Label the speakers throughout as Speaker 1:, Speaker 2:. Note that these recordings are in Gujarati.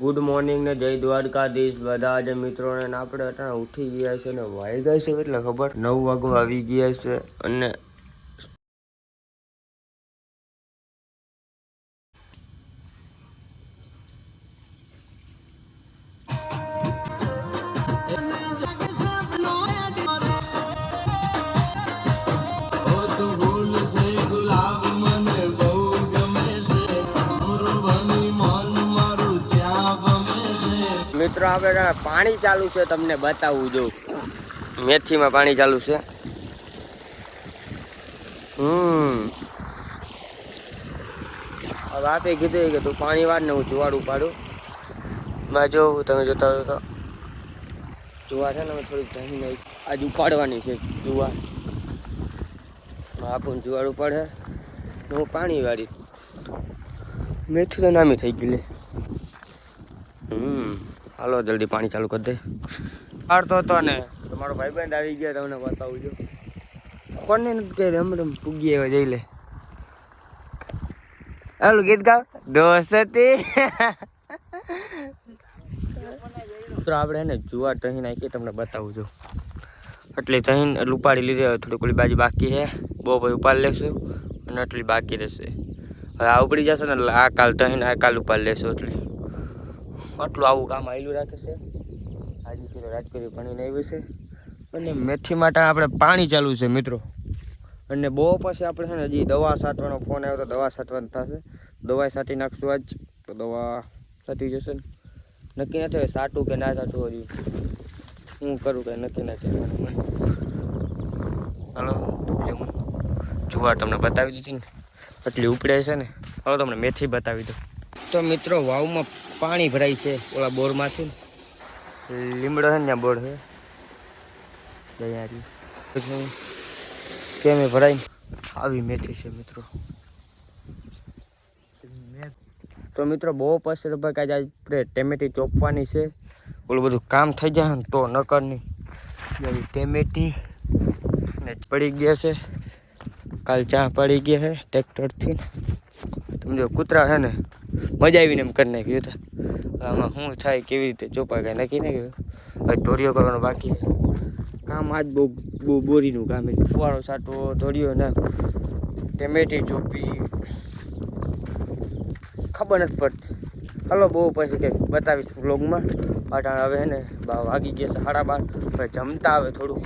Speaker 1: ગુડ મોર્નિંગ ને જય દ્વારકાધીશ બધા જ મિત્રોને. આપણે અટાણે ઉઠી ગયા છે ને વાગ્યા છે એટલે ખબર 9 વાગવા આવી ગયા છે. અને મિત્રો આપણે પાણી ચાલુ છે, તમને બતાવું જો મેથીમાં પાણી ચાલુ છે. હવે આપે કીધું કે તું પાણી વાર ને હું જુવાડ ઉપાડું. માં જો તમે જોતા હોય તો જુવાર છે ને થોડીક ધણી આજ ઉપાડવાની છે જુવાર. આપણને જુવાર ઉપાડે હું પાણી વાળી મેથી તો નામી થઈ ગઈ લે. હાલો જલ્દી પાણી ચાલુ કરી દે. હારતો હતો ને તમારો ભાઈબંધ આવી ગયા, તમને બતાવું છું. કોને નથી કહી રમ રમ પૂગી એવા જઈ લે. હાલું ગીત ગાવ દોસ્તી. તો આપણે એને જુવાર તહી નાખીએ, તમને બતાવું છું. એટલે તહીન ઉપાડી લીધી. હવે થોડી ઓલી બાજુ બાકી છે, બહુ ભાઈ ઉપાડી લેશું અને એટલી બાકી રહેશે. હવે આ ઉપડી જશે ને એટલે આ કાલ તહીન આ કાલ ઉપાડી લેશું. એટલે આટલું આવું કામ આવેલું રાખે છે. આજની કિલો રાજકોરી ભણીને આવ્યું છે. અને મેથી માટે આપણે પાણી ચાલુ છે મિત્રો. અને બહુ પછી આપણે છે ને હજી દવા છાંટવાનો ફોન આવ્યો તો દવા છાંટવાનું થશે. દવા છાંટી નાખશું આજ તો દવા છાંટી જશે ને નક્કી નથી હવે છાંટું કે ના છાંટું. હજી હું કરું કે નક્કી નથી. હાલો હું જુવાર તમને બતાવી દીધી ને એટલી ઉપડે છે ને. હાલો તમને મેથી બતાવી દઉં. તો મિત્રો વાવમાં પાણી ભરાય છે ઓલા બોરમાંથી. લીમડો છે ને ત્યાં બોર છે કેમ ભરાય આવી મેથી છે મિત્રો. તો મિત્રો બહુ પછી ભાઈ આજે આપણે ટેમેટી ચોપવાની છે. ઓલું બધું કામ થઈ જાય ને તો નકર નહીં. ટેમેટી ને પડી ગયા છે. કાલ ચા પડી ગયા છે ટ્રેક્ટરથી. તમે જો કૂતરા છે ને મજા આવીને એમ કરી નાખ્યું હતા. આમાં શું થાય કેવી રીતે ચોપાય કાંઈ નક્કી નહીં ગયું. હવે ધોરીઓ કરવાનો બાકી છે કામ. આજ બહુ બોરીનું કામ. એટલે ફુવારો છાંટવો, ધોરીઓ ના ટેમેટી ચોપી ખબર નથી પડતી. હાલો બહુ પછી કંઈક બતાવીશ વ્લોગમાં. અટાણે હવે ને વાગી ગયા છે 12:30. હવે જમતા આવે થોડુંક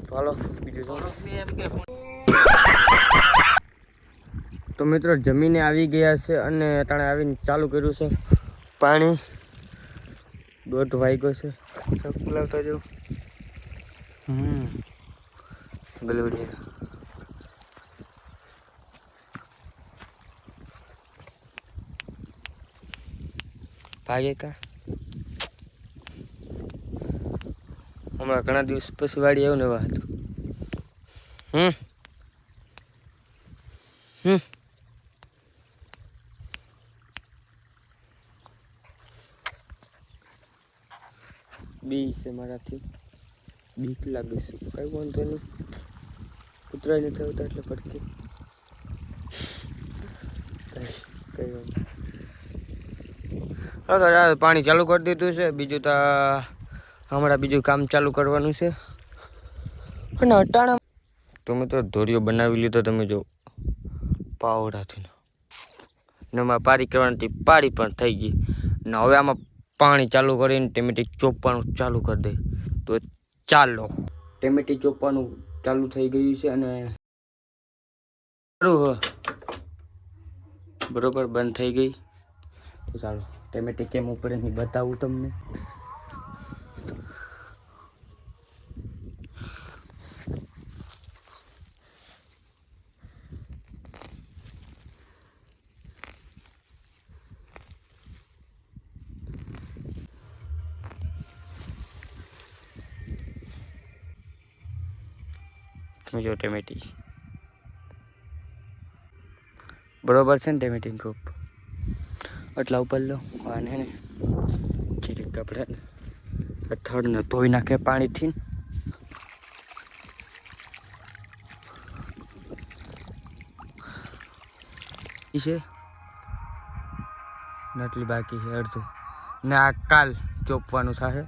Speaker 1: તો હાલો બીજું તો મિત્રો જમીને આવી ગયા છે. અને અટાણે આવીને ચાલુ કર્યું છે પાણી. 1:30 વાગ્યો છે. ચકુ લાવતા જાઉં ગલવડી ભાગે કા. હમણાં ઘણા દિવસ પછી વાડી આવ્યું ને એવા હતું. બી છે મારાથી બીક લાગે છે. કઈ વાંધો નહીં, કૂતરાય નથી આવતા એટલે પડકી કઈ વાંધો. પાણી ચાલુ કરી દીધું છે. બીજું તો હમણાં બીજું કામ ચાલુ કરવાનું છે. અને અટાણા તો મિત્રો ધોરીઓ બનાવી લીધો તમે જો પાવડાથી ને એમાં પારી કરવાની પારી પણ થઈ ગઈ. ને હવે આમાં પાણી ચાલુ કરીને ટેમેટી ચોપવાનું ચાલુ કરી દે. તો ચાલો ટેમેટી ચોપવાનું ચાલુ થઈ ગયું છે. અને બરોબર બંધ થઈ ગઈ. તો ચાલો ટેમેટી કેમ ઉપર એની બતાવું તમને. જો ટેમેટી બરોબર છે ને. ટેમેટી રોપ એટલા ઉપર લો અને ને ચીરી કપડે ને થડને ધોઈ નાખે પાણીથી. છે નટલી બાકી છે અડધું. ને આ કાલ ચોપવાનું થશે.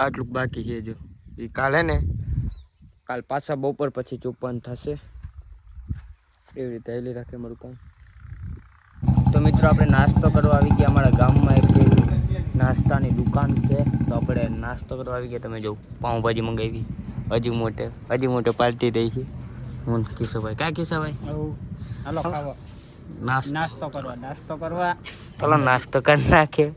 Speaker 1: આટલું બાકી છે જો એ કાલે ને કાલ પાછા બપોર પછી ચોપવાનું થશે. એવી રીતે હેલી રાખે મારું કામ. તો મિત્રો આપણે નાસ્તો કરવા આવી ગયા. અમારા ગામમાં એક નાસ્તાની દુકાન છે, તો આપણે નાસ્તો કરવા આવી ગયા. તમે જો પાઉંભાજી મંગાવી, હજી મોટે પાર્ટી રહી છે. હું કિશોભાઈ, ક્યાં કિશોભાઈ?
Speaker 2: હાલો ખાવા, નાસ્તો કરવા
Speaker 1: ચાલો નાસ્તો કરી નાખે.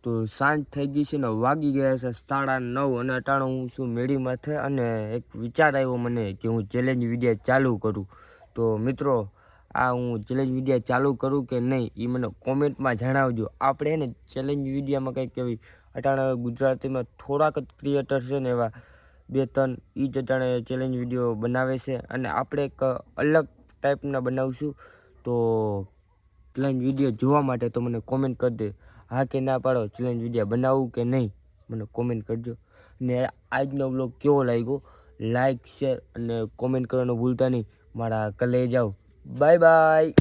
Speaker 1: તો સાંજ થઈ ગઈ છે ને વાગી ગયા છે 9:30 અને અટાણું હું છું મેળીમાંથી. અને એક વિચાર આવ્યો મને કે હું ચેલેન્જ વિડીયો ચાલુ કરું. તો મિત્રો આ હું ચેલેન્જ વિડીયો ચાલુ કરું કે નહીં એ મને કોમેન્ટમાં જણાવજો. આપણે ને ચેલેન્જ વિડીયોમાં કંઈક એવી અટાણે ગુજરાતીમાં થોડાક જ ક્રિએટર છે ને એવા 2-3 એ જ અટાણે ચેલેન્જ વિડીયો બનાવે છે, અને આપણે એક અલગ ટાઈપના બનાવશું. તો ચેલેન્જ વિડીયો જોવા માટે તો મને કોમેન્ટ કરી દે, હા કે ના પાડો, ચેલેન્જ વિડીયો બનાવવું કે નહીં મને કોમેન્ટ કરજો. ને આજનો બ્લોગ કેવો લાગ્યો લાઈક શેર અને કોમેન્ટ કરવાનું ભૂલતા નહીં. મારા કલે જાઓ. Bye bye.